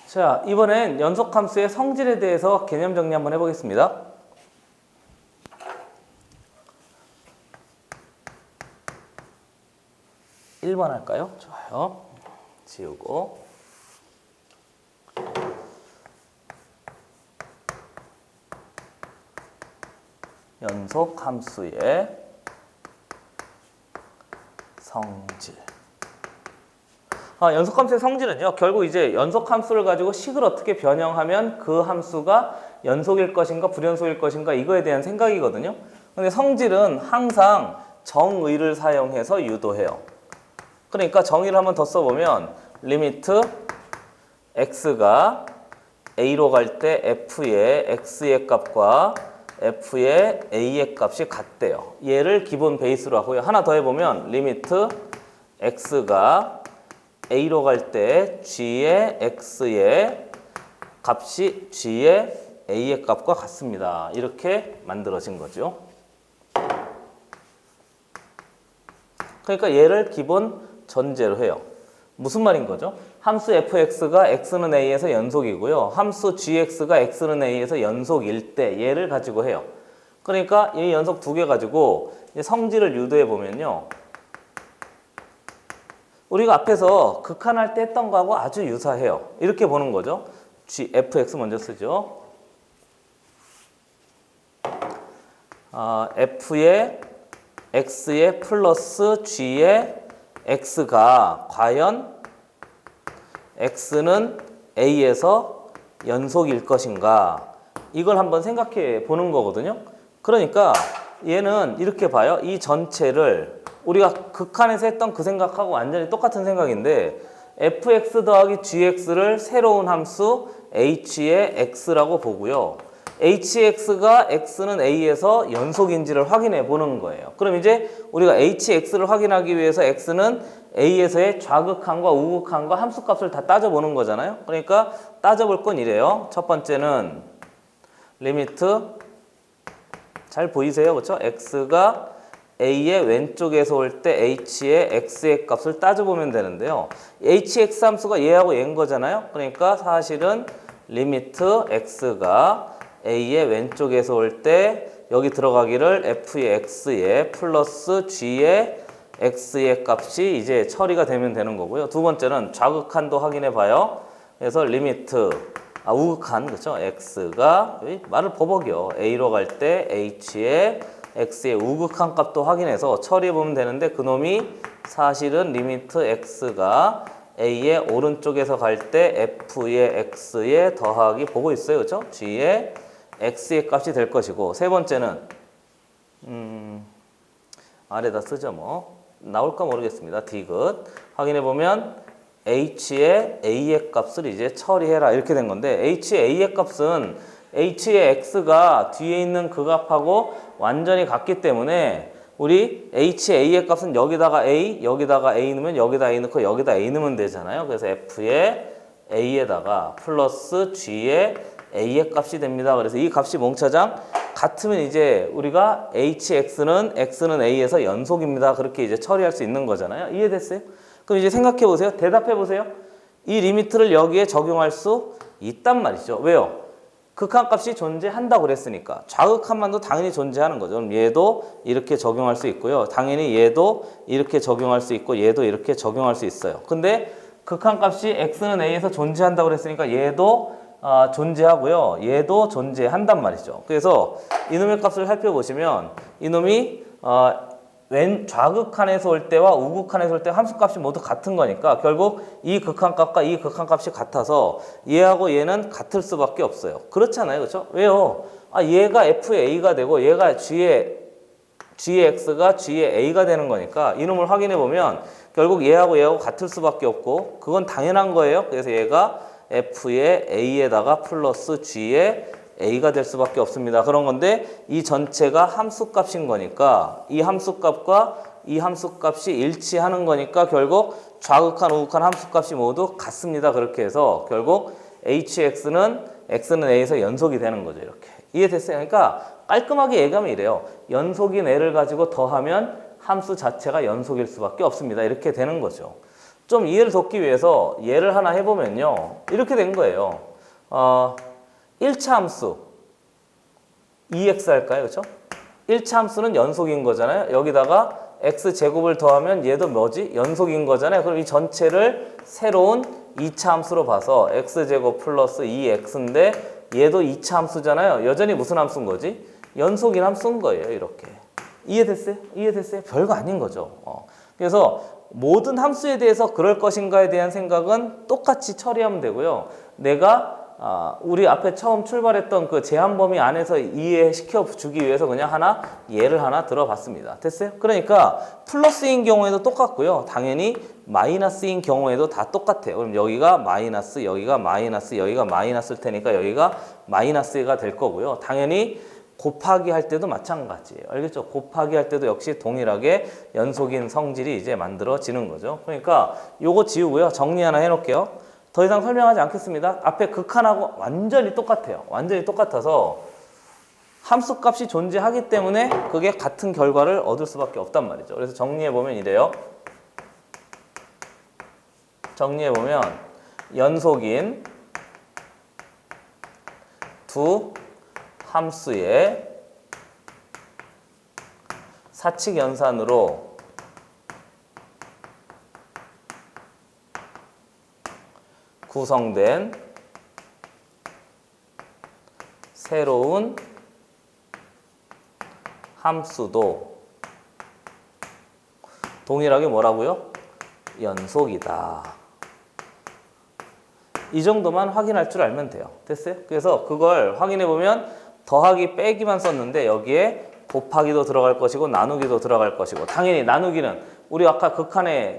자, 이번엔 연속함수의 성질에 대해서 개념 정리 한번 해보겠습니다. (1번) 할까요? 좋아요. 지우고. 연속함수의 성질. 연속함수의 성질은요, 결국 이제 연속함수를 가지고 식을 어떻게 변형하면 그 함수가 연속일 것인가 불연속일 것인가 이거에 대한 생각이거든요. 근데 성질은 항상 정의를 사용해서 유도해요. 그러니까 정의를 한번 더 써보면 리미트 x가 a로 갈 때 f의 x의 값과 f의 a의 값이 같대요. 얘를 기본 베이스로 하고요. 하나 더 해보면 리미트 x가 a로 갈 때 g의 x의 값이 g의 a의 값과 같습니다. 이렇게 만들어진 거죠. 그러니까 얘를 기본 전제로 해요. 무슨 말인 거죠? 함수 fx가 x는 a에서 연속이고요. 함수 gx가 x는 a에서 연속일 때 얘를 가지고 해요. 그러니까 이 연속 두 개 가지고 성질을 유도해 보면요. 우리가 앞에서 극한할 때 했던 거하고 아주 유사해요. 이렇게 보는 거죠. fx 먼저 쓰죠. f의 x의 플러스 g의 x가 과연 x는 a에서 연속일 것인가, 이걸 한번 생각해 보는 거거든요. 그러니까 얘는 이렇게 봐요. 이 전체를 우리가 극한에서 했던 그 생각하고 완전히 똑같은 생각인데 fx 더하기 gx를 새로운 함수 h의 x라고 보고요. hx가 x는 a에서 연속인지를 확인해 보는 거예요. 그럼 이제 우리가 hx를 확인하기 위해서 x는 a에서의 좌극한과 우극한과 함수값을 다 따져보는 거잖아요. 그러니까 따져볼 건 이래요. 첫 번째는 리미트, 잘 보이세요? 그렇죠? x가 a의 왼쪽에서 올 때 h의 x의 값을 따져보면 되는데요. hx 함수가 얘하고 얘인 거잖아요. 그러니까 사실은 리미트 x가 a의 왼쪽에서 올 때 여기 들어가기를 f의 x의 플러스 g의 x의 값이 이제 처리가 되면 되는 거고요. 두 번째는 좌극한도 확인해 봐요. 그래서 리미트 우극한, 그렇죠? x가 말을 버벅여 a로 갈 때 h의 x의 우극한 값도 확인해서 처리해 보면 되는데 그놈이 사실은 리미트 x가 a의 오른쪽에서 갈 때 f의 x의 더하기 보고 있어요. 그렇죠? g의 x의 값이 될 것이고, 세 번째는 아래다 쓰죠. 뭐 나올까 모르겠습니다. 디귿 확인해 보면 h의 a의 값을 이제 처리해라 이렇게 된 건데, h의 a의 값은 h의 x가 뒤에 있는 그 값하고 완전히 같기 때문에 우리 h의 a의 값은 여기다가 a, 여기다가 a 넣으면 여기다 a 넣고 여기다 a 넣으면 되잖아요. 그래서 f의 a에다가 플러스 g의 a의 값이 됩니다. 그래서 이 값이 몽차장 같으면 이제 우리가 hx는 x는 a에서 연속입니다. 그렇게 이제 처리할 수 있는 거잖아요. 이해됐어요? 그럼 이제 생각해 보세요. 대답해 보세요. 이 리미트를 여기에 적용할 수 있단 말이죠. 왜요? 극한값이 존재한다고 그랬으니까 좌극한만도 당연히 존재하는 거죠. 그럼 얘도 이렇게 적용할 수 있고요. 당연히 얘도 이렇게 적용할 수 있고 얘도 이렇게 적용할 수 있어요. 근데 극한값이 x는 a에서 존재한다고 그랬으니까 얘도 존재하고요. 얘도 존재한단 말이죠. 그래서 이놈의 값을 살펴보시면 이놈이 왼 좌극한에서 올 때와 우극한에서 올 때 함수값이 모두 같은 거니까 결국 이 극한값과 이 극한값이 같아서 얘하고 얘는 같을 수밖에 없어요. 그렇잖아요. 그렇죠? 왜요? 얘가 f의 a가 되고 얘가 g의 x가 g의 a가 되는 거니까 이놈을 확인해 보면 결국 얘하고 얘하고 같을 수밖에 없고 그건 당연한 거예요. 그래서 얘가 f의 a에다가 플러스 g의 a가 될 수밖에 없습니다. 그런 건데 이 전체가 함수값인 거니까 이 함수값과 이 함수값이 일치하는 거니까 결국 좌극한 우극한 함수값이 모두 같습니다. 그렇게 해서 결국 hx는 x는 a에서 연속이 되는 거죠. 이렇게 이해됐어요? 그러니까 깔끔하게 얘기하면 이래요. 연속인 애를 가지고 더하면 함수 자체가 연속일 수밖에 없습니다. 이렇게 되는 거죠. 좀 이해를 돕기 위해서 예를 하나 해보면요. 이렇게 된 거예요. 1차 함수 2x 할까요? 그렇죠? 1차 함수는 연속인 거잖아요. 여기다가 x제곱을 더하면 얘도 뭐지? 연속인 거잖아요. 그럼 이 전체를 새로운 2차 함수로 봐서 x제곱 플러스 2x인데 얘도 2차 함수잖아요. 여전히 무슨 함수인 거지? 연속인 함수인 거예요. 이렇게. 이해됐어요? 이해됐어요? 별거 아닌 거죠. 그래서 모든 함수에 대해서 그럴 것인가에 대한 생각은 똑같이 처리하면 되고요. 내가 우리 앞에 처음 출발했던 그 제한 범위 안에서 이해시켜 주기 위해서 그냥 예를 하나 들어봤습니다. 됐어요? 그러니까 플러스인 경우에도 똑같고요. 당연히 마이너스인 경우에도 다 똑같아요. 그럼 여기가 마이너스, 여기가 마이너스, 여기가 마이너스일 테니까 여기가 마이너스가 될 거고요. 당연히 곱하기 할 때도 마찬가지예요. 알겠죠? 곱하기 할 때도 역시 동일하게 연속인 성질이 이제 만들어지는 거죠. 그러니까 요거 지우고요. 정리 하나 해놓을게요. 더 이상 설명하지 않겠습니다. 앞에 극한하고 완전히 똑같아요. 완전히 똑같아서 함수값이 존재하기 때문에 그게 같은 결과를 얻을 수밖에 없단 말이죠. 그래서 정리해보면 이래요. 정리해보면 연속인 두 함수의 사칙 연산으로 구성된 새로운 함수도 동일하게 뭐라고요? 연속이다. 이 정도만 확인할 줄 알면 돼요. 됐어요? 그래서 그걸 확인해 보면 더하기 빼기만 썼는데 여기에 곱하기도 들어갈 것이고 나누기도 들어갈 것이고, 당연히 나누기는 우리 아까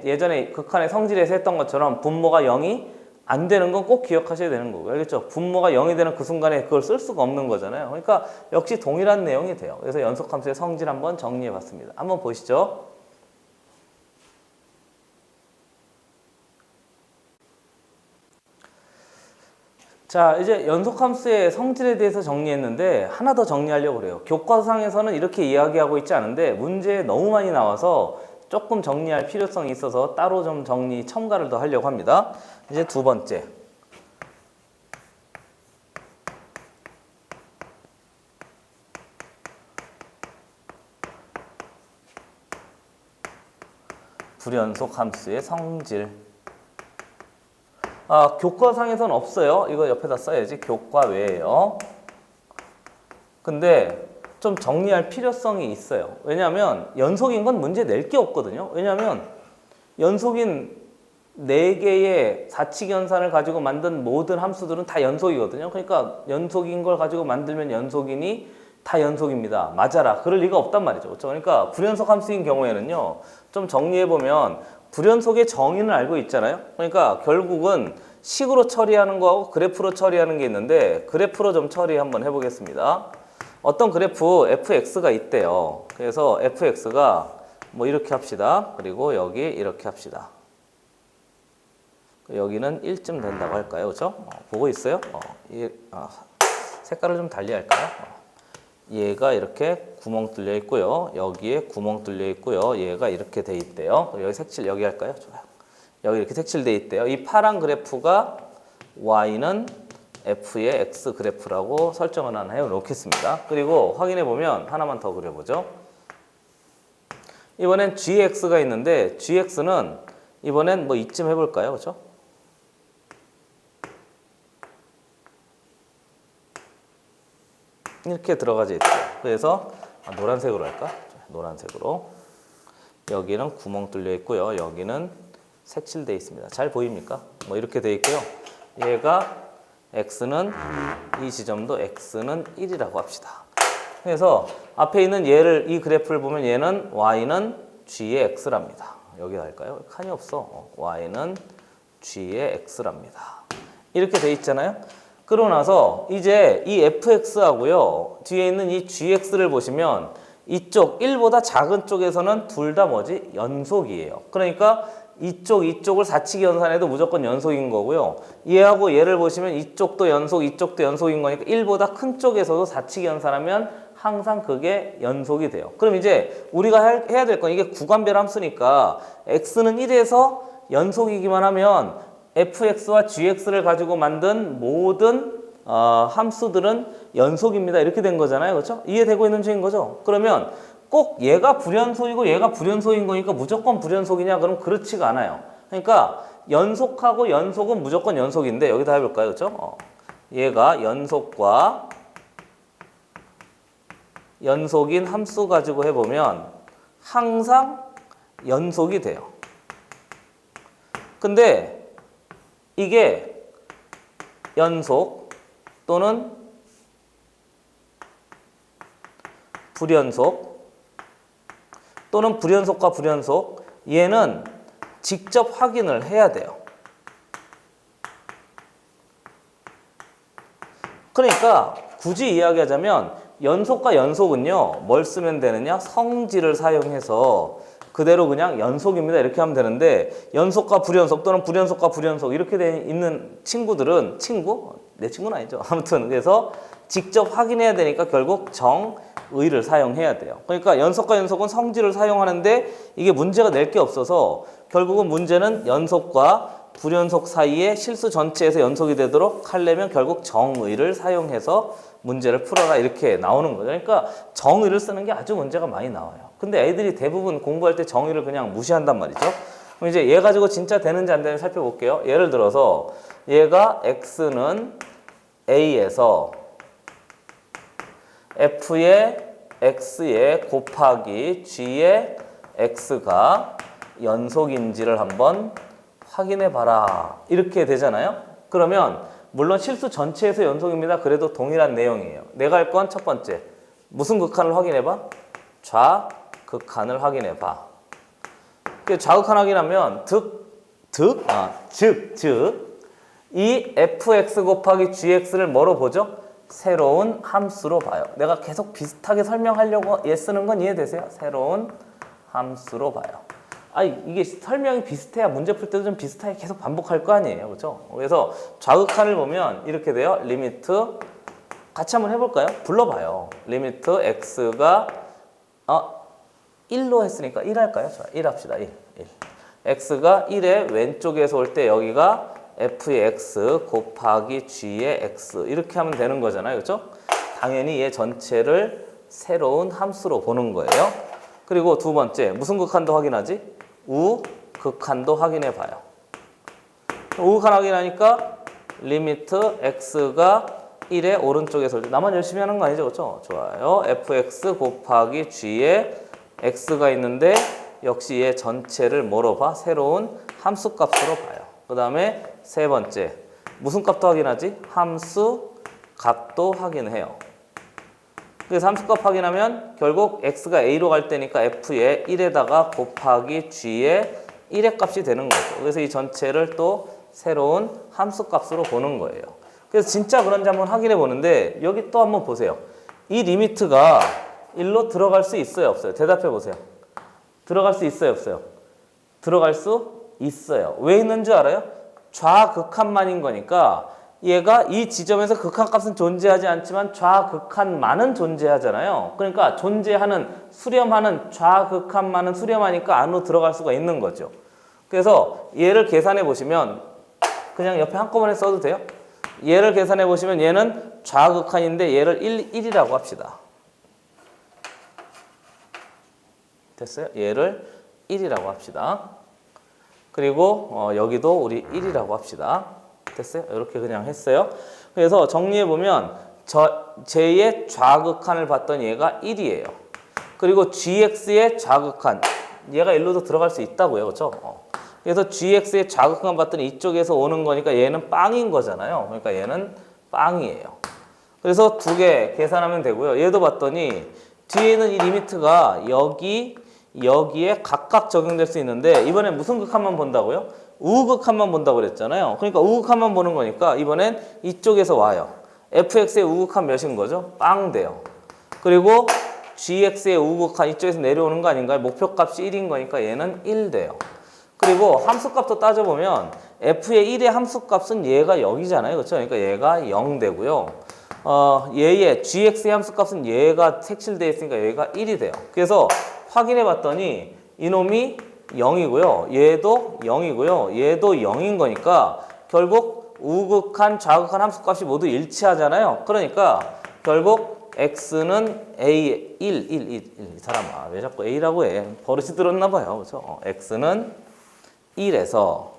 예전에 극한의 성질에서 했던 것처럼 분모가 0이 안 되는 건 꼭 기억하셔야 되는 거고요. 알겠죠? 분모가 0이 되는 그 순간에 그걸 쓸 수가 없는 거잖아요. 그러니까 역시 동일한 내용이 돼요. 그래서 연속함수의 성질 한번 정리해 봤습니다. 한번 보시죠. 자, 이제 연속함수의 성질에 대해서 정리했는데 하나 더 정리하려고 그래요. 교과서상에서는 이렇게 이야기하고 있지 않은데 문제에 너무 많이 나와서 조금 정리할 필요성이 있어서 따로 좀 첨가를 더 하려고 합니다. 이제 두 번째. 불연속 함수의 성질. 교과상에서는 없어요. 이거 옆에다 써야지. 교과 외에요. 근데 좀 정리할 필요성이 있어요. 왜냐하면 연속인 건 문제 낼 게 없거든요. 왜냐하면 연속인 4개의 사칙 연산을 가지고 만든 모든 함수들은 다 연속이거든요. 그러니까 연속인 걸 가지고 만들면 연속인이 다 연속입니다. 맞아라. 그럴 리가 없단 말이죠. 그렇죠? 그러니까 불연속 함수인 경우에는요. 좀 정리해보면 불연속의 정의는 알고 있잖아요. 그러니까 결국은 식으로 처리하는 거하고 그래프로 처리하는 게 있는데 그래프로 좀 처리 한번 해보겠습니다. 어떤 그래프 fx가 있대요. 그래서 fx가 뭐 이렇게 합시다. 그리고 여기 이렇게 합시다. 여기는 1쯤 된다고 할까요? 그렇죠? 보고 있어요? 색깔을 좀 달리 할까요? 얘가 이렇게 구멍 뚫려 있고요. 여기에 구멍 뚫려 있고요. 얘가 이렇게 돼 있대요. 여기 색칠 여기 할까요? 좋아요. 여기 이렇게 색칠돼 있대요. 이 파란 그래프가 y는 f의 x 그래프라고 설정을 하나 해 놓겠습니다. 그리고 확인해 보면 하나만 더 그려보죠. 이번엔 gx가 있는데 gx는 이번엔 뭐 이쯤 해볼까요? 그렇죠? 이렇게 들어가져 있죠. 그래서 노란색으로 할까? 노란색으로. 여기는 구멍 뚫려 있고요. 여기는 색칠되어 있습니다. 잘 보입니까? 뭐 이렇게 되어 있고요. 얘가 x는 이 지점도 x는 1이라고 합시다. 그래서 앞에 있는 이 그래프를 보면 얘는 y는 g의 x랍니다. 여기 할까요? 칸이 없어. y는 g의 x랍니다. 이렇게 돼 있잖아요. 그러고 나서 이제 이 fx하고요. 뒤에 있는 이 gx를 보시면 이쪽 1보다 작은 쪽에서는 둘 다 뭐지? 연속이에요. 그러니까 이쪽을 사칙 연산해도 무조건 연속인 거고요. 얘하고 얘를 보시면 이쪽도 이쪽도 연속인 거니까 1보다 큰 쪽에서도 사칙 연산하면 항상 그게 연속이 돼요. 그럼 이제 우리가 해야 될 건 이게 구간별 함수니까 x는 1에서 연속이기만 하면 fx와 gx를 가지고 만든 모든 함수들은 연속입니다. 이렇게 된 거잖아요. 그렇죠? 이해되고 있는 중인 거죠? 그러면 꼭 얘가 불연속이고 얘가 불연속인 거니까 무조건 불연속이냐? 그럼 그렇지가 않아요. 그러니까 연속하고 연속은 무조건 연속인데 여기다 해볼까요? 그렇죠? 얘가 연속과 연속인 함수 가지고 해보면 항상 연속이 돼요. 근데 이게 연속 또는 불연속 또는 불연속과 불연속 얘는 직접 확인을 해야 돼요. 그러니까 굳이 이야기하자면 연속과 연속은요 뭘 쓰면 되느냐? 성질을 사용해서 그대로 그냥 연속입니다 이렇게 하면 되는데 연속과 불연속 또는 불연속과 불연속 이렇게 돼 있는 친구들은 내 친구는 아니죠. 아무튼 그래서 직접 확인해야 되니까 결국 정의를 사용해야 돼요. 그러니까 연속과 연속은 성질을 사용하는데 이게 문제가 낼 게 없어서 결국은 문제는 연속과 불연속 사이에 실수 전체에서 연속이 되도록 하려면 결국 정의를 사용해서 문제를 풀어라 이렇게 나오는 거죠. 그러니까 정의를 쓰는 게 아주 문제가 많이 나와요. 근데 애들이 대부분 공부할 때 정의를 그냥 무시한단 말이죠. 그럼 이제 얘 가지고 진짜 되는지 안 되는지 살펴볼게요. 예를 들어서 얘가 x는 a에서 f의 x에 곱하기 g의 x가 연속인지를 한번 확인해 봐라 이렇게 되잖아요. 그러면 물론 실수 전체에서 연속입니다. 그래도 동일한 내용이에요. 내가 할 건 첫 번째 무슨 극한을 확인해 봐? 좌극한을 확인해 봐. 좌극한 확인하면 즉 이 fx 곱하기 gx를 뭐로 보죠? 새로운 함수로 봐요. 내가 계속 비슷하게 설명하려고 얘 쓰는 건 이해되세요? 새로운 함수로 봐요. 이게 설명이 비슷해야 문제 풀 때도 좀 비슷하게 계속 반복할 거 아니에요. 그렇죠? 그래서 좌극한을 보면 이렇게 돼요. 리미트 같이 한번 해볼까요? 불러봐요. 리미트 x가 1로 했으니까 1 할까요? 좋아요. 1 합시다. 1. x가 1의 왼쪽에서 올 때 여기가 f의 x 곱하기 g의 x 이렇게 하면 되는 거잖아요. 그렇죠? 당연히 얘 전체를 새로운 함수로 보는 거예요. 그리고 두 번째 무슨 극한도 확인하지? 우극한도 확인해 봐요. 우극한 확인하니까 리미트 x가 1의 오른쪽에서 올 때 나만 열심히 하는 거 아니죠? 그렇죠? 좋아요. fx 곱하기 g의 x가 있는데 역시 얘 전체를 뭐로 봐? 새로운 함수 값으로 봐요. 그 다음에 세 번째 무슨 값도 확인하지? 함수 값도 확인해요. 그래서 함수값 확인하면 결국 x가 a로 갈 때니까 f의 1에다가 곱하기 g의 1의 값이 되는 거죠. 그래서 이 전체를 또 새로운 함수값으로 보는 거예요. 그래서 진짜 그런지 한번 확인해 보는데 여기 또 한번 보세요. 이 리미트가 1로 들어갈 수 있어요? 없어요? 대답해 보세요. 들어갈 수 있어요? 없어요? 들어갈 수 있어요. 왜 있는 줄 알아요? 좌극한만인 거니까 얘가 이 지점에서 극한값은 존재하지 않지만 좌극한만은 존재하잖아요. 그러니까 존재하는 수렴하는 좌극한만은 수렴하니까 안으로 들어갈 수가 있는 거죠. 그래서 얘를 계산해 보시면 그냥 옆에 한꺼번에 써도 돼요. 얘를 계산해 보시면 얘는 좌극한인데 얘를 1이라고 합시다. 됐어요? 얘를 1이라고 합시다. 그리고 여기도 우리 1이라고 합시다. 됐어요? 이렇게 그냥 했어요. 그래서 정리해보면 J의 좌극한을 봤더니 얘가 1이에요. 그리고 GX의 좌극한 얘가 1로도 들어갈 수 있다고요. 그렇죠? 그래서 GX의 좌극한 봤더니 이쪽에서 오는 거니까 얘는 빵인 거잖아요. 그러니까 얘는 빵이에요. 그래서 두 개 계산하면 되고요. 얘도 봤더니 뒤에 있는 이 리미트가 여기에 각각 적용될 수 있는데 이번엔 무슨 극한만 본다고요? 우극한만 본다고 그랬잖아요. 그러니까 우극한만 보는 거니까 이번엔 이쪽에서 와요. fx의 우극한 몇인 거죠? 빵 돼요. 그리고 gx의 우극한 이쪽에서 내려오는 거 아닌가요? 목표값이 1인 거니까 얘는 1 돼요. 그리고 함수값도 따져보면 f의 1의 함수값은 얘가 0이잖아요. 그렇죠? 그러니까 얘가 0 되고요. 얘의 gx의 함수값은 얘가 색칠되어 있으니까 얘가 1이 돼요. 그래서 확인해 봤더니 이놈이 0이고요. 얘도 0이고요. 얘도 0인 거니까 결국 우극한, 좌극한 함수값이 모두 일치하잖아요. 그러니까 결국 x는 a 1, 1, 1, 이 사람아 왜 자꾸 a라고 해? 버릇이 들었나 봐요. 그렇죠? x는 1에서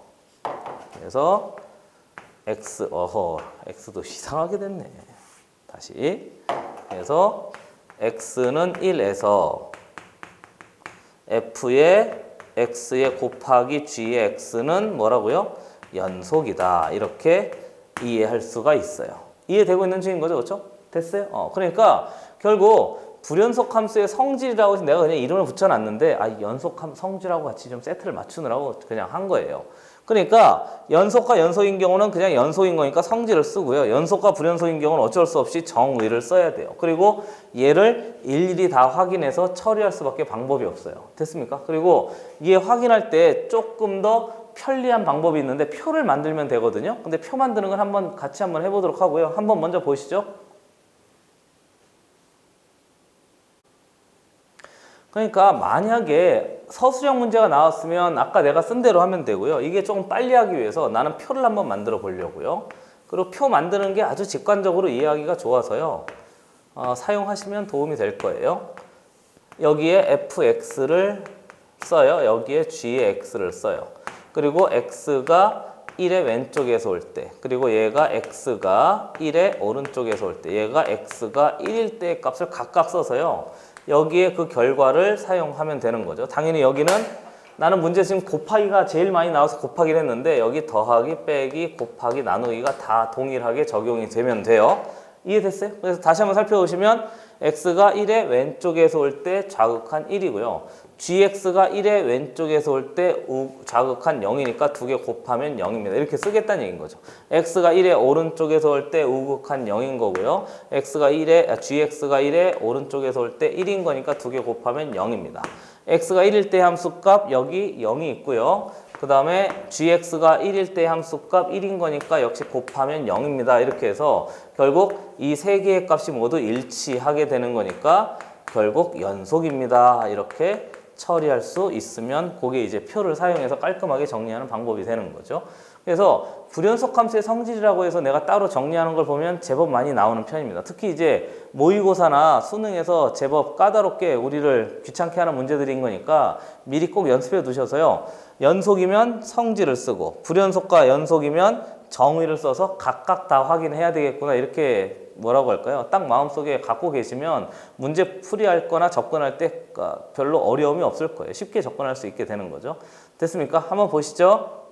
그래서 x도 이상하게 됐네. 다시. 그래서 x는 1에서 f의 x의 곱하기 g의 x는 뭐라고요? 연속이다. 이렇게 이해할 수가 있어요. 이해되고 있는 중인 거죠, 그렇죠? 됐어요? 그러니까 결국 불연속 함수의 성질이라고 내가 그냥 이름을 붙여놨는데 연속함 성질하고 같이 좀 세트를 맞추느라고 그냥 한 거예요. 그러니까 연속과 연속인 경우는 그냥 연속인 거니까 성질을 쓰고요. 연속과 불연속인 경우는 어쩔 수 없이 정의를 써야 돼요. 그리고 얘를 일일이 다 확인해서 처리할 수밖에 방법이 없어요. 됐습니까? 그리고 얘 확인할 때 조금 더 편리한 방법이 있는데 표를 만들면 되거든요. 근데 표 만드는 건 같이 한번 해보도록 하고요. 한번 먼저 보시죠. 그러니까 만약에 서술형 문제가 나왔으면 아까 내가 쓴 대로 하면 되고요. 이게 조금 빨리 하기 위해서 나는 표를 한번 만들어 보려고요. 그리고 표 만드는 게 아주 직관적으로 이해하기가 좋아서요. 사용하시면 도움이 될 거예요. 여기에 fx를 써요. 여기에 g의 x를 써요. 그리고 x가 1의 왼쪽에서 올 때, 그리고 얘가 x가 1의 오른쪽에서 올 때, 얘가 x가 1일 때의 값을 각각 써서요. 여기에 그 결과를 사용하면 되는 거죠. 당연히 여기는 나는 문제 지금 곱하기가 제일 많이 나와서 곱하기를 했는데 여기 더하기, 빼기, 곱하기, 나누기가 다 동일하게 적용이 되면 돼요. 이해됐어요? 그래서 다시 한번 살펴보시면 x가 1의 왼쪽에서 올 때 좌극한 1이고요. gx가 1의 왼쪽에서 올 때 좌극한 0이니까 두 개 곱하면 0입니다. 이렇게 쓰겠다는 얘기인 거죠. x가 1의 오른쪽에서 올 때 우극한 0인 거고요. gx가 1의 오른쪽에서 올 때 1인 거니까 두 개 곱하면 0입니다. x가 1일 때 함수값 여기 0이 있고요. 그 다음에 gx가 1일 때 함수값 1인 거니까 역시 곱하면 0입니다. 이렇게 해서 결국 이 세 개의 값이 모두 일치하게 되는 거니까 결국 연속입니다. 이렇게 처리할 수 있으면 그게 이제 표를 사용해서 깔끔하게 정리하는 방법이 되는 거죠. 그래서 불연속 함수의 성질이라고 해서 내가 따로 정리하는 걸 보면 제법 많이 나오는 편입니다. 특히 이제 모의고사나 수능에서 제법 까다롭게 우리를 귀찮게 하는 문제들인 거니까 미리 꼭 연습해 두셔서요. 연속이면 성질을 쓰고 불연속과 연속이면 정의를 써서 각각 다 확인해야 되겠구나 이렇게 뭐라고 할까요? 딱 마음속에 갖고 계시면 문제 풀이할 거나 접근할 때 별로 어려움이 없을 거예요. 쉽게 접근할 수 있게 되는 거죠. 됐습니까? 한번 보시죠.